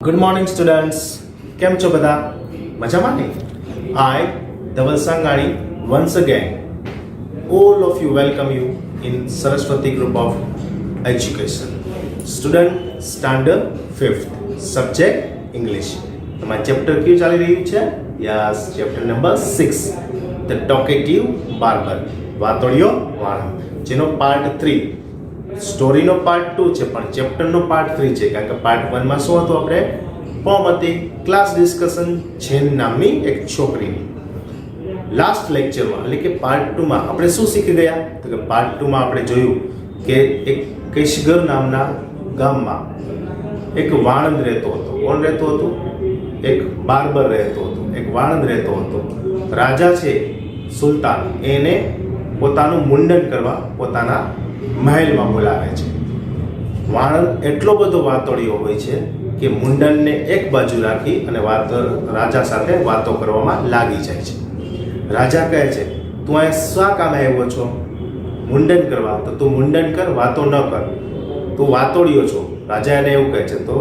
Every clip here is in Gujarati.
ગુડ મોર્નિંગ સ્ટુડન્ટ્સ, કેમ છો બધા? મજામાં ને? I, Dhaval Sanghani, once again, all of you welcome you in Saraswati Group of Education. Student Standard 5th, Subject English. તમારું ચેપ્ટર કયું ચાલી રહ્યું છે? Yes, chapter number 6, The Talkative Barber, વાતોડિયો વાળા, જેનો પાર્ટ 3, સ્ટોરીનો પાર્ટ 2 છે, પણ ચેપ્ટરનો પાર્ટ 3 છે, કારણ કે પાર્ટ 1 માં શું હતું? આપણે પોમ હતી, ક્લાસ ડિસ્કશન જેન નામની એક છોકરીની. લાસ્ટ લેક્ચરમાં એટલે કે પાર્ટ 2 માં આપણે શું શીખી ગયા? તો કે પાર્ટ 2 માં આપણે જોયું કે એક કેશગર નામના ગામમાં એક વાણંદ રહેતો હતો. કોણ રહેતો હતો? એક બાર્બર રહેતો હતો, એક વાણંદ રહેતો હતો. રાજા છે સુલતાન, એને પોતાનું મુંડન કરવા પોતાના મહેલમાં બોલાવે છે. વાણંદ એટલો બધો વાતોડિયો હોય છે કે મુંડનને એક બાજુ રાખી અને રાજા સાથે વાતો કરવામાં લાગી જાય છે. રાજા કહે છે, તું અહીં શા કામે આવ્યો છો? મુંડન કરવા. તો તું મુંડન કર, વાતો ન કર, તું વાતોડિયો છો. રાજા એને એવું કહે છે. તો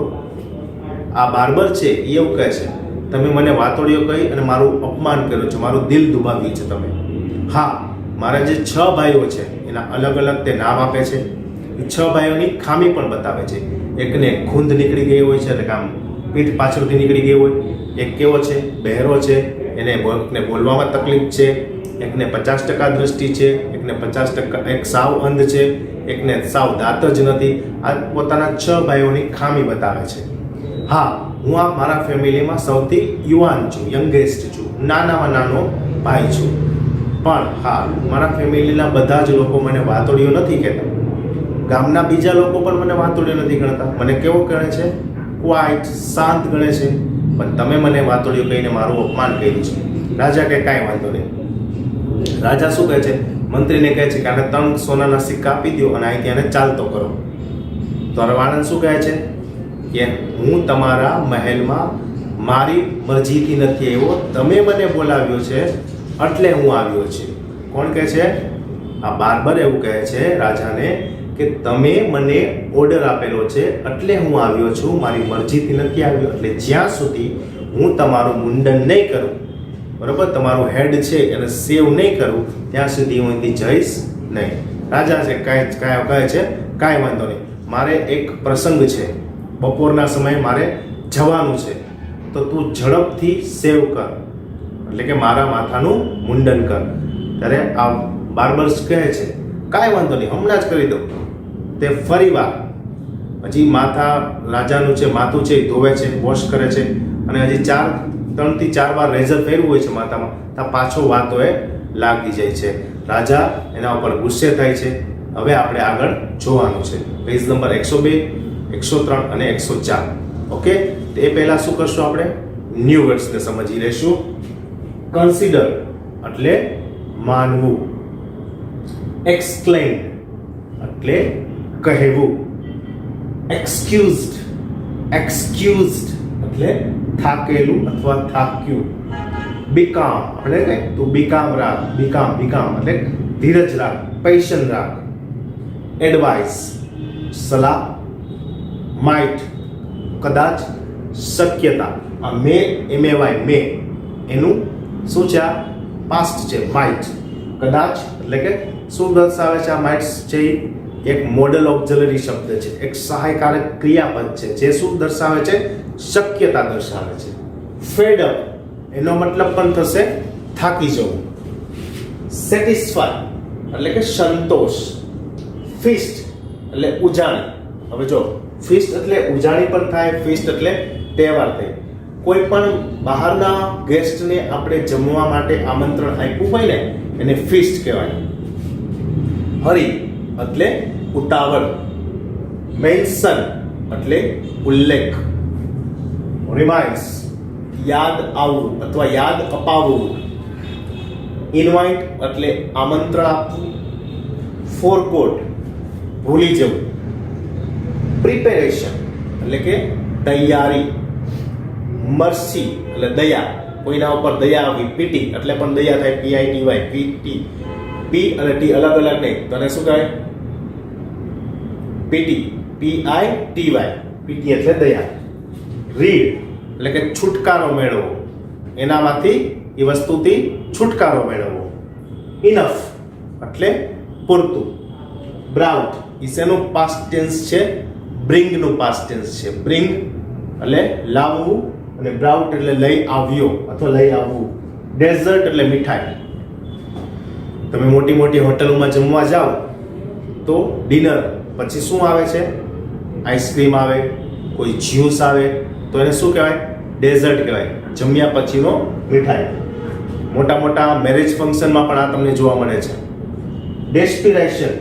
આ બાર્બર છે એ એવું કહે છે, તમે મને વાતોડિયો કહી અને મારું અપમાન કર્યું છે, મારું દિલ દુભાવ્યું છે તમે. હા, મારા જે 6 ભાઈઓ છે એના અલગ અલગ તે નામ આપે છે. એ 6 ભાઈઓની ખામી પણ બતાવે છે. એકને ખૂંદ નીકળી ગઈ હોય છે, એટલે કે આમ પીઠ પાછળથી નીકળી ગઈ હોય. એક કેવો છે? બહેરો છે, એને બોલવામાં તકલીફ છે. એકને 50% દૃષ્ટિ છે, એકને 50%, એક સાવ અંધ છે, એકને સાવ દાંત જ નથી. આ પોતાના 6 ભાઈઓની ખામી બતાવે છે. હા, હું આ મારા ફેમિલીમાં સૌથી યુવાન છું, યંગેસ્ટ છું, નાનામાં નાનો ભાઈ છું. પણ હા, મારા ફેમિલીના બધા જ લોકો મને વાતોડિયો નથી કહેતા. ગામના બીજા લોકો પણ મને વાતોડિયો નથી ગણતા. મને કેવો ગણે છે? ક્વાઇટ, શાંત ગણે છે. પણ તમે મને વાતોડિયો કહીને મારું અપમાન કર્યું છે. રાજા કહે, કાંઈ વાંધો નહીં. રાજા શું કહે છે? મંત્રીને કહે છે કે આને 3 સોનાના સિક્કા આપી દો અને અહીંથી આને ચાલતો કરો. તો વાણંદ શું કહે છે કે હું તમારા મહેલમાં મારી મરજીથી નથી આવ્યો, તમે મને બોલાવ્યો છે એટલે હું આવ્યો છું. કોણ કહે છે? આ બાર્બર એવું કહે છે રાજાને કે તમે મને ઓર્ડર આપેલો છે એટલે હું આવ્યો છું, મારી મરજીથી નથી આવ્યો. એટલે જ્યાં સુધી હું તમારું મુંડન નહીં કરું, બરાબર, તમારું હેડ છે એને સેવ નહીં કરું, ત્યાં સુધી હું અહીંથી જઈશ નહીં. રાજા છે કહે છે, કાંઈ વાંધો નહીં, મારે એક પ્રસંગ છે, બપોરના સમયે મારે જવાનું છે, તો તું ઝડપથી સેવ કર, એટલે કે મારા માથાનું મુંડન કર. ત્યારે આ બાર્બર્સ કહે છે, કાંઈ વાંધો નહીં, હમણાં જ કરી દઉં. તે ફરીવાર હજી માથા રાજાનું છે, માથું છે એ ધોવે છે, વોશ કરે છે, અને હજી 3 થી 4 વાર રેઝર ફેરવું હોય છે માથામાં, ત્યાં પાછો વાતો એ લાગી જાય છે. રાજા એના ઉપર ગુસ્સે થાય છે. હવે આપણે આગળ જોવાનું છે. પેજ નંબર 102, 103 અને 104. ઓકે, તો એ પહેલા શું કરશું? આપણે ન્યૂ વર્ડ્સને સમજી લઈશું. કન્સિડર એટલે માનવું. એક્સપ્લેન એટલે કહેવું. એક્સક્યુઝડ એટલે થાકેલું અથવા થાક્યું. બીકામ એટલે કે તું બીકામ રાખ, બીકામ એટલે ધીરજ રાખ, પેશન રાખ. એડવાઇસ સલાહ. માઇટ કદાચ, શક્યતા. આ મે એમએવાય મે એનું શું છે? આ પાસ્ટ છે, માઇટ. કદાચ એટલે કે શું દર્શાવે છે? આ માઇટ્સ છે એક મોડલ ઓક્ઝિલરી શબ્દ છે, એક સહાયકારક ક્રિયાપદ છે, જે શું દર્શાવે છે? શક્યતા દર્શાવે છે. ફેડ અપ એનો મતલબ પણ થશે થાકી જવું. સેટિસ્ફાય એટલે કે સંતોષ. ફીસ્ટ એટલે ઉજાણી. હવે જો, ફીસ્ટ એટલે ઉજાણી પણ થાય, ફીસ્ટ એટલે તહેવાર થાય. કોઈ પણ બહારના ગેસ્ટને આપણે જમવા માટે આમંત્રણ આપ્યું હોય ને, એને ફીસ્ટ કહેવાય. હરી એટલે ઉતાવળ. મેન્શન એટલે ઉલ્લેખ. રિમાઇન્ડ્સ યાદ આવવું અથવા યાદ અપાવવું. ઇન્વાઇટ એટલે આમંત્રણ આપવું. ફોરગોટ ભૂલી જવું. પ્રિપેરેશન એટલે કે તૈયારી. મર્સી એટલે દયા, કોઈના ઉપર દયા આવી. પીટી એટલે પણ દયા થાય, PITY, પીટી. પી અને ટી અલગ અલગ નહીં, તને શું કહેવાય? PT, PITY. પીટી એટલે દયા. રીડ એટલે કે છુટકારો મેળવવો, એનામાંથી એ વસ્તુથી છુટકારો મેળવવો. ઇનફ એટલે પૂરતું. બ્રાઉટ એ શેનું પાસ્ટ ટેન્સ છે? બ્રિંગ નું પાસ્ટ ટેન્સ છે. બ્રિંગ એટલે લાવવું અને બ્રાઉટ એટલે લઈ આવ્યો અથવા લઈ આવવું. ડેઝર્ટ એટલે મીઠાઈ. તમે મોટી મોટી હોટલોમાં જમવા જાઓ તો ડિનર પછી શું આવે છે? આઈસ્ક્રીમ આવે, કોઈ જ્યુસ આવે, તો એને શું કહેવાય? ડેઝર્ટ કહેવાય. જમ્યા પછીનો મીઠાઈ. મોટા મોટા મેરેજ ફંક્શનમાં પણ આ તમને જોવા મળે છે. ડેસ્પિરેશન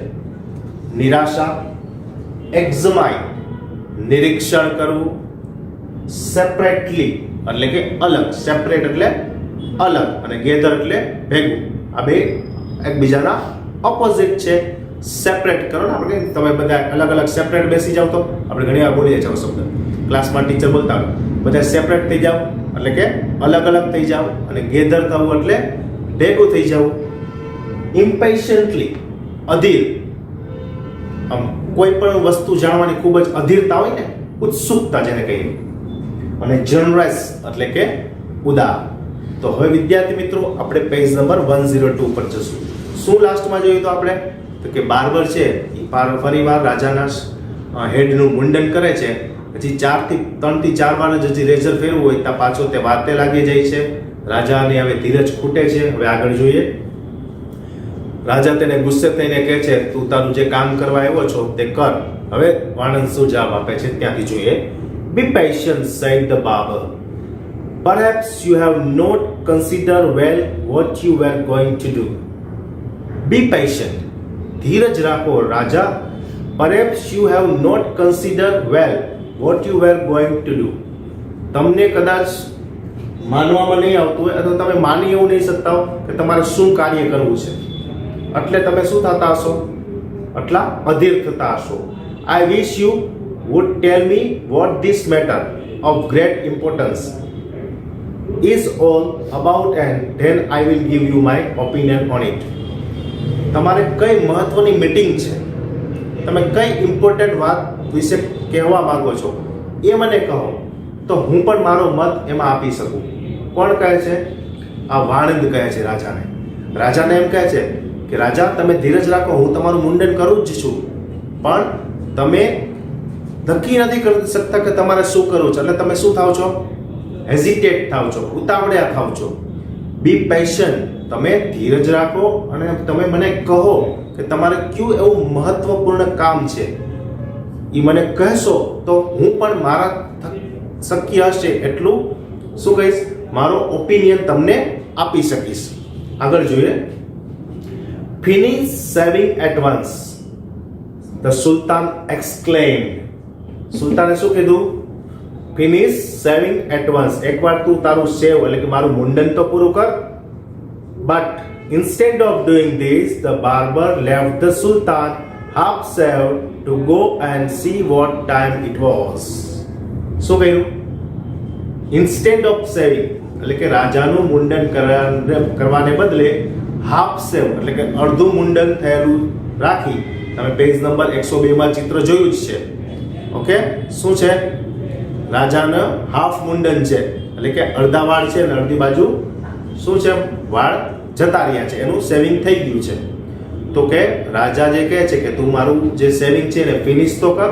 નિરાશા. એક્ઝામાઇન નિરીક્ષણ કરવું. સેપરેટલી એટલે કે અલગ. સેપરેટ એટલે અલગ અને ગેધર એટલે ભેગું. આ બે એકબીજાના ઓપોઝિટ છે. સેપરેટ કરો ને આપણે, તમે બધા અલગ અલગ સેપરેટ બેસી જાવ તો આપણે ઘણી વાર બોલીએ છીએ શબ્દ. ક્લાસમાં ટીચર બોલતા હોય બધા સેપરેટ થઈ જાવ એટલે કે અલગ અલગ થઈ જાવ, અને ગેધર થવું એટલે ભેગું થઈ જવું. ઇમ્પેશન્ટલી અધીર. આમ કોઈ પણ વસ્તુ જાણવાની ખૂબ જ અધીરતા હોય ને, ઉત્સુકતા જેને કહીએ. અને જનરસ એટલે કે ઉદાર. તો હવે વિદ્યાર્થી મિત્રો આપણે પેજ નંબર 102 પર જશું. શું લાસ્ટમાં જોયું તો આપણે તો કે બાર્બર છે એ ફરીવાર રાજાના હેડનું મુંડન કરે છે. પછી 3 થી 4 વાર જ હજી રેઝર ફેરવું હોય ત્યાં પાછો તે વાતે લાગી જાય છે. રાજાને હવે ધીરજ ખૂટે છે. હવે આગળ જોઈએ. રાજા તેને ગુસ્સે થઈને કહે છે તું તારું જે કામ કરવા આવ્યો છો તે કર. હવે વાણંદ શું જવાબ આપે છે ત્યાંથી જોઈએ. Be patient, said the barber. Perhaps you have not considered well what you were going to do. Be patient. ધીરજ રાખો રાજા. Perhaps you have not considered well what you were going to do. તમને કદાચ માનવામાં નહીં આવતું હોય અથવા તમે માની એવું નહીં શકતા હો કે તમારે શું કાર્ય કરવું છે, એટલે તમે શું થતા હશો? એટલા અધીર થતા હશો. I wish you would tell me what this matter of great importance is all about, and then I will give you my opinion on it. તમારે કઈ મહત્વની મીટિંગ છે, તમે કઈ ઇમ્પોર્ટન્ટ વાત વિશે કહેવા માંગો છો એ મને કહો, તો હું પણ મારો મત એમાં આપી શકું. કોણ કહે છે? આ વાણંદ કહે છે રાજાને. રાજાને એમ કહે છે કે રાજા તમે ધીરજ રાખો, હું તમારું મુંડન કરું જ છું, પણ તમે નક્કી નથી કરી શકતા કે તમારે શું કરવું છે, એટલે તમે શું થાવ છો? હેઝિટેટ થાવ છો, ઉતાવળિયા થાવ છો. બી પેશન્ટ, તમે ધીરજ રાખો અને તમે મને કહો કે તમારે કયું એવું મહત્વપૂર્ણ કામ છે, એ મને કહેશો તો હું પણ મારા શક્ય હશે એટલું શું કહીશ, મારો ઓપિનિયન તમને આપી શકીશ. આગળ જોઈએ. Finish saving at once, the sultan exclaimed. સુલતાને શું કીધું? ફિનિશ સેવિંગ એટ વન્સ, એકવાર તું તારું સેવ એટલે કે મારું મુંડન તો પૂરું કર. But instead of doing this, the barber left the sultan half shaved to go and see what time it was. શું કહ્યું? Instead of shaving એટલે કે રાજાનું મુંડન કરવાને બદલે હાફ સેવ એટલે કે અડધું મુંડન થયેલું રાખી. તમે પેજ નંબર 102 માં ચિત્ર જોયું જ છે. ઓકે, શું છે? રાજાને હાફ મુંડન છે એટલે કે અડધા વાળ છે અને અડધી બાજુ શું છે? વાળ જતા રહ્યા છે, એનું સેવિંગ થઈ ગયું છે. તો કે રાજા જે કહે છે કે તું મારું જે સેવિંગ છે એને ફિનિશ તો કર.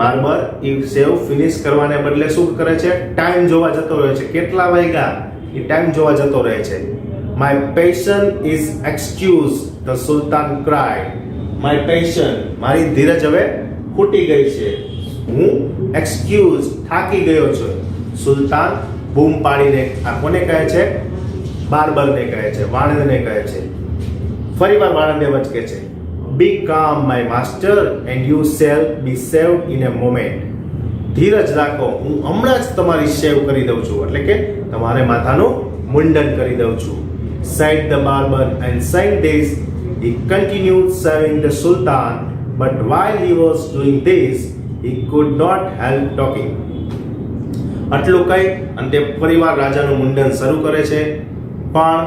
બાર્બર એ સેવ ફિનિશ કરવાને બદલે શું કરે છે? ટાઈમ જોવા જતો રહે છે. કેટલા વાગ્યા એ ટાઈમ જોવા જતો રહે છે. My patience is excuse, the Sultan cried. My patience, મારી ધીરજ હવે ખૂટી ગઈ છે, હું એક્સક્યુઝ થાકી ગયો છું. સુલતાન બૂમ પાડીને આ કોને કહે છે? બાર્બરને કહે છે, વાણંદને કહે છે. ફરીવાર વાણંદે વચ કહે છે, be calm my master and you shall be saved in a moment. ધીરજ રાખો, હું હમણાં જ તમારી સેવ કરી દઉં છું, એટલે કે તમારે માથાનું મુંડન કરી દઉં છું. said the barber, and saying this he continued shaving the sultan, but while he was doing this he could not help talking. આટલું કહી અને તે ફરીવાર રાજાનું મુંડન શરૂ કરે છે. પણ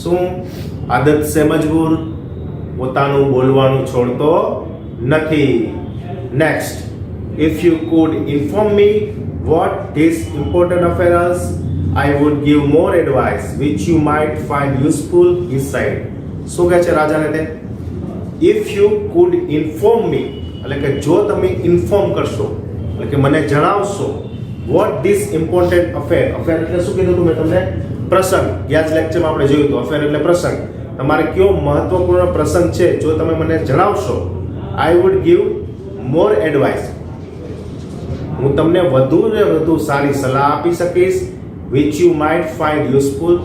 શું? આદત સે મજબૂર, પોતાનું બોલવાનું છોડતો નથી. Next, if you could inform me what this important affair is, I would give more advice which you might find useful his side. શું કહે છે રાજાને તે? ઇફ યુ કુડ ઇન્ફોર્મ મી, એટલે કે જો તમે ઇન્ફોર્મ કરશો, એટલે કે મને જણાવશો, what this important affair, affair એટલે શું કીધું હતું મેં તમને? પ્રસંગ. ગયા જ લેક્ચરમાં આપણે જોયું હતું અફેર એટલે પ્રસંગ. તમારે કયો મહત્વપૂર્ણ પ્રસંગ છે જો તમે મને જણાવશો, I would give more advice, હું તમને વધુ ને વધુ સારી સલાહ આપી શકીશ, which you might find useful.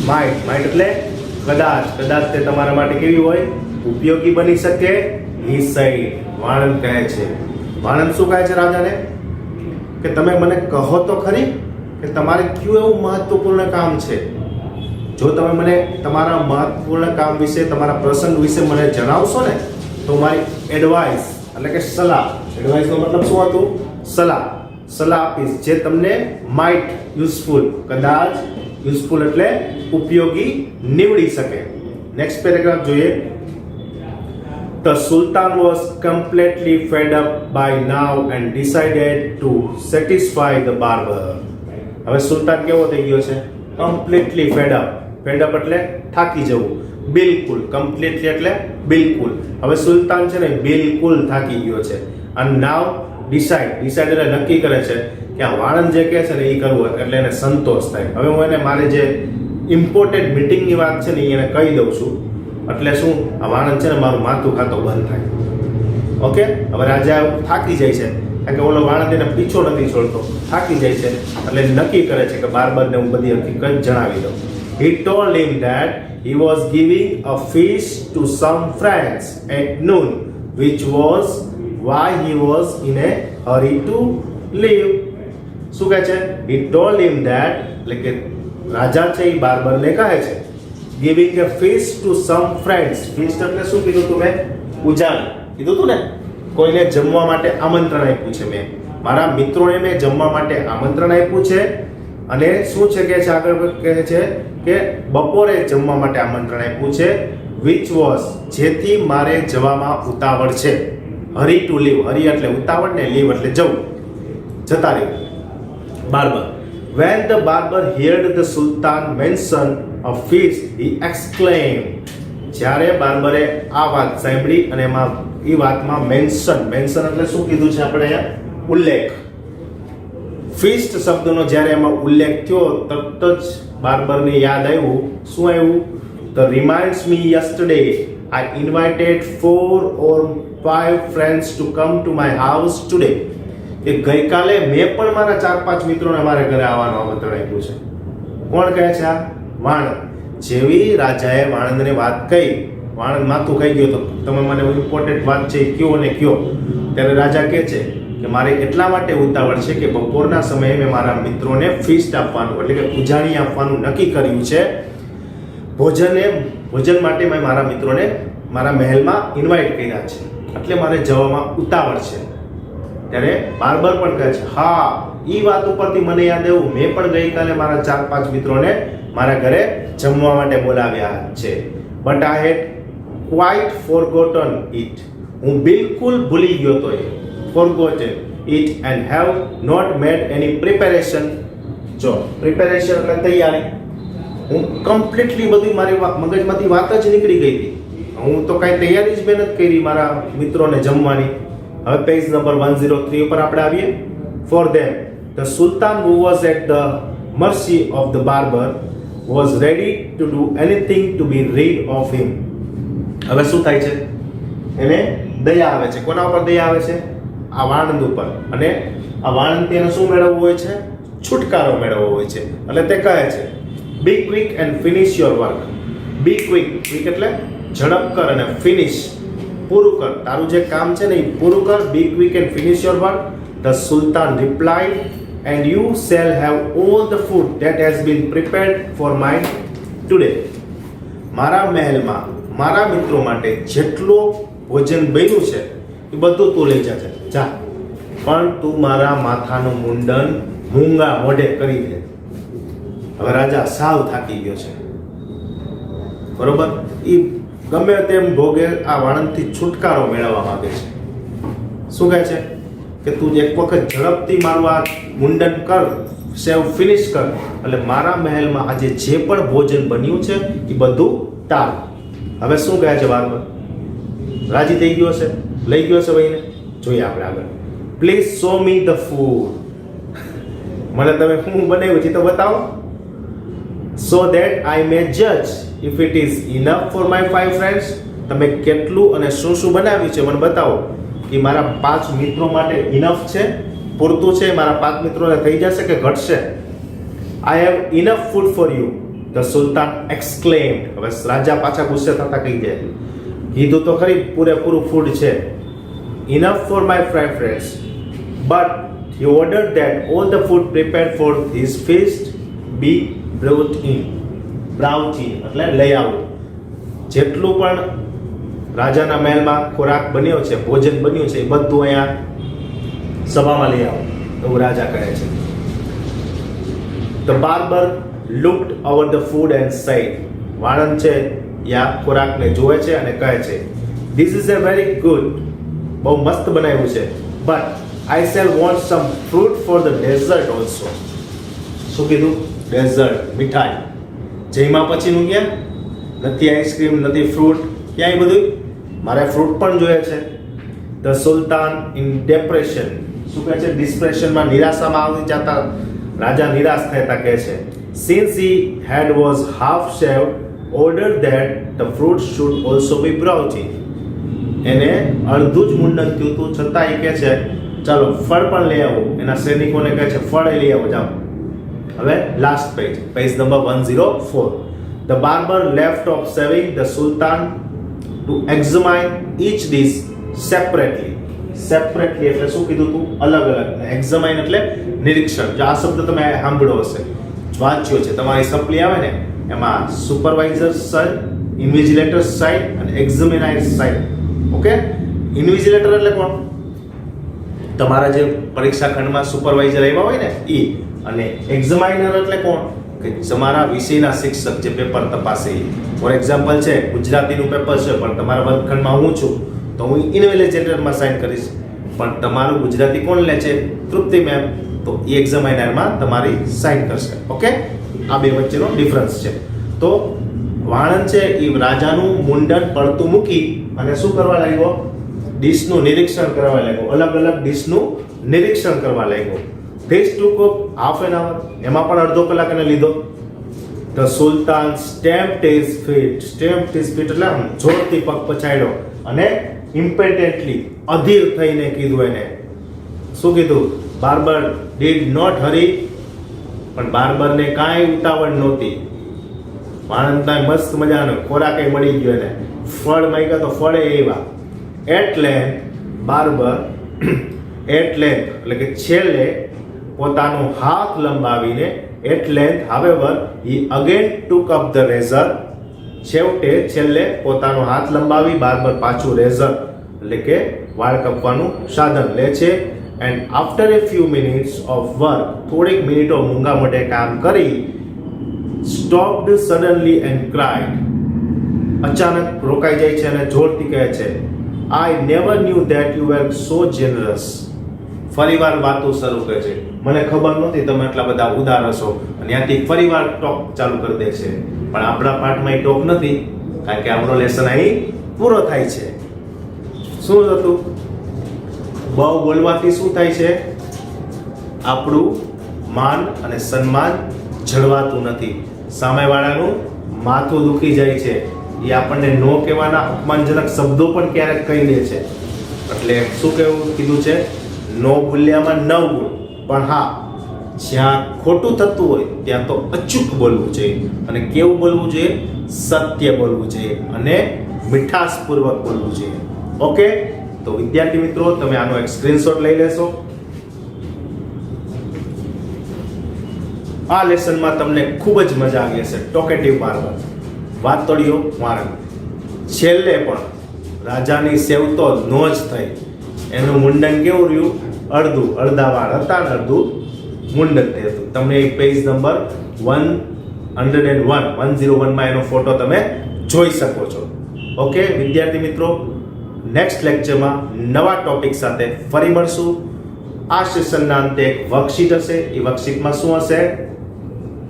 might એટલે કદાચ, કદાચ તે તમારા માટે કેવી હોય? ઉપયોગી બની શકે. he said, વાણંદ કહે છે. વાણંદ શું કહે છે રાજાને? કે તમે મને કહો તો ખરી કે તમારે કયું એવું મહત્વપૂર્ણ કામ છે, જો તમે મને તમારા મહત્વપૂર્ણ કામ વિશે, તમારા પ્રસંગ વિશે મને જણાવશો ને, તો મારી એડવાઇસ એટલે કે સલાહ, એડવાઇસનો મતલબ શું હતું? સલાહ, સલાહ આપીશ જે તમને માઇટ યુઝફુલ, કદાચ યુઝફુલ એટલે ઉપયોગી નીવડી શકે. નેક્સ્ટ પેરેગ્રાફ જોઈએ. The Sultan was completely fed up by now and decided to satisfy the barber. હવે સુલતાન કેવો થઈ ગયો છે? Completely fed up. Fed up એટલે થાકી જવું. બિલકુલ, કમ્પ્લીટલી એટલે બિલકુલ. હવે સુલતાન છે ને બિલકુલ થાકી ગયો છે. અને નાવ ડિસાઇડ, ડિસાઇડ એટલે નક્કી કરે છે કે આ વાણંદ જે કહે છે ને એ કરવું, એટલે એને સંતોષ થાય. હવે હું એને મારે જે ઇમ્પોર્ટન્ટ મીટિંગની વાત છે ને એને કહી દઉં છું, એટલે શું આ વાણંદ છે ને મારું માથું ખાતો બંધ થાય. ઓકે, હવે રાજા થાકી જાય છે કારણ કે ઓલો વાણંદ એને પીછો નથી છોડતો, થાકી જાય છે એટલે નક્કી કરે છે કે બારબરને હું બધી હકીકત જણાવી દઉં. He told him that he was giving a feast to some friends at noon, which was why he was in a hurry to leave. શું કહે છે? He told him that, એટલે કે રાજા છે એ બારબરને કહે છે giving a feast to some friends. feast એટલે શું કીધું તું મેં? ઉજાણી કીધું તું ને, કોઈને જમવા માટે આમંત્રણ આપ્યું છે મેં, મારા મિત્રોને મેં જમવા માટે આમંત્રણ આપ્યું છે. અને શું છે કે છે આગળ કહે છે કે બપોરે જમવા માટે આમંત્રણ આપ્યું છે, which was જેથી મારે જવામાં ઉતાવળ છે. હરી ટુ લીવ, હરી એટલે ઉતાવળ ને લીવ એટલે જવું, જતા રહેવું. Barber. When the barber heard the Sultan mention a feast, he exclaimed. જ્યારે બાર્બરે આ વાત સાંભળી અને એમાં એ વાતમાં મેન્શન, મેન્શન એટલે શું કીધું છે આપણે અહીંયા? ઉલ્લેખ. ફીસ્ટ શબ્દનો જ્યારે એમાં ઉલ્લેખ થયો તરત જ બાર્બરને યાદ આવ્યું. શું આવ્યું? The reminds me yesterday I invited 4 or 5 friends to come to my house today. કે ગઈકાલે મેં પણ મારા 4-5 મિત્રોને મારા ઘરે આવવાનું આમંત્રણ આપ્યું છે. કોણ કહે છે? આ વાણંદ. જેવી રાજાએ વાણંદને વાત કહી, વાણંદ માથું ખાઈ ગયો તો તમે મને ઇમ્પોર્ટન્ટ વાત છે કયો ને કયો, ત્યારે રાજા કહે છે કે મારે એટલા માટે ઉતાવળ છે કે બપોરના સમયે મેં મારા મિત્રોને ફીસ્ટ આપવાનું એટલે કે ઉજાણી આપવાનું નક્કી કર્યું છે. ભોજન માટે મેં મારા મિત્રોને મારા મહેલમાં ઇન્વાઇટ કર્યા છે, એટલે મારે જવામાં ઉતાવળ છે. ત્યારે બાર્બર પણ કહે છે હા, એ વાત ઉપરથી મને યાદ આવ્યું, મેં પણ ગઈકાલે મારા 4-5 મિત્રોને મારા ઘરે જમવા માટે બોલાવ્યા છે. But I had quite forgotten it. હું બિલકુલ ભૂલી ગયો તો એ, forgotten it and have not made any preparation. જો પ્રિપેરેશન એટલે તૈયારી, હું કમ્પ્લીટલી બધી મારી મગજમાંથી વાત જ નીકળી ગઈ હતી, હું તો કાંઈ તૈયારી જ મહેનત કરી મારા મિત્રોને જમવાની. હવે પેજ નંબર 103 ઉપર આપણે આવીએ. For them the sultan who was at the mercy of the barber was ready to do anything to be rid of him. હવે શું થાય છે? એને દયા આવે છે. કોના ઉપર દયા આવે છે? આ વાણંદ ઉપર. અને આ વાણંદ તેને શું મેળવવું હોય છે? છુટકારો મેળવવો હોય છે. એટલે તે કહે છે be quick and finish your work. Be quick, quick એટલે ઝડપ કર અને ફિનિશ પૂરું કર, તારું જે કામ છે ને એ પૂરું કર. Be quick and finish your work. The sultan replied and you shall have all the food that has been prepared for mine today. મારા મહેલમાં મારા મિત્રો માટે જેટલો ભોજન બન્યું છે એ બધું તું લઈ જાજે, જા. પણ તું મારા માથાનું મુંડન મૂંગા મોઢે કરી દે. હવે રાજા સાવ થાકી ગયો છે, બરોબર. એ ગમે તેમ ભોગે આ વાણંદથી છુટકારો મેળવવા માંગે છે. શું કહે છે? કે તું એક વખત ઝડપથી મારું આ મુંડન કર, સેવ ફિનિશ કર, એટલે મારા મહેલમાં આજે જે પણ ભોજન બન્યું છે એ બધું ટાળ. હવે શું કહે છે બાર્બર? રાજી થઈ ગયો છે, લઈ ગયો છે ભાઈને? જોઈએ આપણે આગળ. Please show me the food. મને તમે શું બનાવ્યું છે તો બતાવો. સો ધેટ આઈ મે જજ if it is enough for my 5 friends. તમે કેટલું અને શું શું બનાવ્યું છે મને બતાવો કે મારા 5 મિત્રો માટે ઇનફ છે, પૂરતું છે, મારા 5 મિત્રોને થઈ જશે કે ઘટશે. I have enough food for you, the sultan exclaimed. હવે રાજા પાછા ગુસ્સે થતા કહી જાય, કીધું તો ખરી પૂરેપૂરું ફૂડ છે, enough for my 5 friends, but he ordered that all the food prepared for his feast be brought in. brought in એટલે લઈ આવો. જેટલું પણ રાજાના મહેલમાં ખોરાક બન્યો છે, ભોજન બન્યું છે, એ બધું અહીંયા સભામાં લઈ આવો, એવું રાજા કહે છે. The barber looked over the food and said, વાળંદ છે યા ખોરાકને જોવે છે અને કહે છે, this is a very good, બહુ મસ્ત બનાવ્યું છે, but I shall want some fruit for the dessert also. શું કીધું? ડેઝર્ટ, મીઠાઈ. જઈમાં પછીનું ક્યાં? નથી આઈસ્ક્રીમ, નથી ફ્રૂટ, ક્યાંય બધું મારે ફ્રૂટ પણ જોઈએ છે. ધ સુલતાન ઇન ડિપ્રેશન, શું કહે છે? ડિસ્પ્રેશનમાં, નિરાશામાં આવી જતા રાજા નિરાશ થતા કહે છે, since he had was half shaved, ordered that the fruit should also be brought in. એને અડધું જ મુંડન થયું હતું, છતાં એ કહે છે ચાલો ફળ પણ લઈ આવો. એના સૈનિકોને કહે છે ફળ લઈ આવો, જાઓ. હવે last page, page number 104. The barber left off shaving the sultan to examine each dish separately. Separately એટલે શું કીધું તું? અલગ અલગ. એક્ઝામાઇન એટલે નિરીક્ષણ. જો આ શબ્દ તમે સાંભળ્યો હશે, વાંચ્યો છે, તમારી સપ્લી આવે ને એમાં સુપરવાઇઝર સાઇડ, ઇન્વિજિલેટર સાઇડ અને એક્ઝામિનાઇઝ સાઇડ. ઓકે, ઇન્વિજિલેટર એટલે કોણ? તમારા જે પરીક્ષા ખંડમાં સુપરવાઇઝર આવ્યા હોય ને એ. અને એક્ઝામાઇનર એટલે કોણ? કે તમારા વિષયના શિક્ષક જે પેપર તપાસે. ફોર એક્ઝામ્પલ છે ગુજરાતીનું પેપર છે, પણ તમારા વર્ગખંડમાં હું છું તો હું ઇન્વિજિલેટરમાં સાઇન કરીશ, પણ તમારું ગુજરાતી કોણ લે છે? તૃપ્તિ મેમ. તો એ એક્ઝામાઇનરમાં તમારી સાઇન કરશે. ઓકે, આ બે વચ્ચેનો ડિફરન્સ છે. તો વાણંદ છે એ રાજાનું મુંડન પડતું મૂકી અને શું કરવા લાગ્યો? ડિશનું નિરીક્ષણ કરવા લાગ્યો, અલગ અલગ ડિશનું નિરીક્ષણ કરવા લાગ્યો. This took up half an hour. એમાં પણ અડધો કલાક એને લીધો. The Sultan stamped his feet. Stamped his feet એટલે જોરથી પગ પછાડ્યો અને impatiently, અધીર થઈને કીધું એને. શું કીધું? Barber did not hurry. પણ બાર્બરને કાંઈ ઉતાવળ નહોતી. વાણંદના મસ્ત મજાનો ખોરાક મળી ગયો એને. ફળ માંગ્યા તો ફળે એવા. At length, barber at length એટલે કે છેલ્લે પોતાનો હાથ લંબાવીને, at length however he again took up the razor. છેલ્લે પોતાનો હાથ લંબાવી બાર્બર પાછું રેઝર એટલે કે વાળ કાપવાનું સાધન લે છે. and after a few minutes of work, થોડીક મિનિટો મૂંગા મોઢે કામ કરી, stopped suddenly and cried. અચાનક રોકાઈ જાય છે અને જોરથી કહે છે, I never knew that you were so generous. ફરીવાર વાતો શરૂ કરે છે, મને ખબર નહોતી તમે એટલા બધા ઉદાર હશો. અને ત્યાંથી ફરીવાર ટોક ચાલુ કરી દે છે. પણ આપણા પાઠમાં એ ટોક નથી, કારણ કે આપણો લેસન અહીં પૂરો થાય છે. શું હતું? બહુ બોલવાથી શું થાય છે? આપણું માન અને સન્માન જળવાતું નથી. સામેવાળાનું માથું દુખી જાય છે. એ આપણને નો કહેવાના અપમાનજનક શબ્દો પણ ક્યારેક કહી દે છે. એટલે શું કહેવું કીધું છે? નો બોલ્યામાં 9 ગુણ. પણ હા, જ્યાં ખોટું થતું હોય ત્યાં તો અચૂક બોલવું જોઈએ. અને કેવું બોલવું જોઈએ? સત્ય બોલવું જોઈએ અને મીઠાશપૂર્વક બોલવું જોઈએ. ઓકે, તો વિદ્યાર્થી મિત્રો, તમે આનો એક સ્ક્રીનશોટ લઈ લેશો. આ લેસનમાં તમને ખૂબ જ મજા આવી હશે. ટોકેટિવ બાર્બર, વાતોડિયો વાળંદ. છેલ્લે પણ રાજાની સેવ તો નો જ થઈ. એનું મુંડન કેવું રહ્યું? અડધા વાળ હતા ને અડધું મુંડન થયું. તમને પેજ નંબર 101 એનો ફોટો તમે જોઈ શકો છો. ઓકે વિદ્યાર્થી મિત્રો, નેક્સ્ટ લેક્ચરમાં નવા ટોપિક સાથે ફરી મળશું. આ સેશનના અંતે એક વર્કશીટ હશે. એ વર્કશીટમાં શું હશે?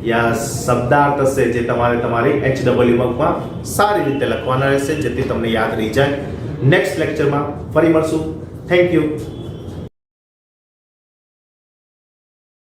યસ, શબ્દાર્થ હશે, જે તમારે તમારી HW વર્કમાં સારી રીતે લખવાના રહેશે, જેથી તમને યાદ રહી જાય. નેક્સ્ટ લેક્ચરમાં ફરી મળશું. Thank you.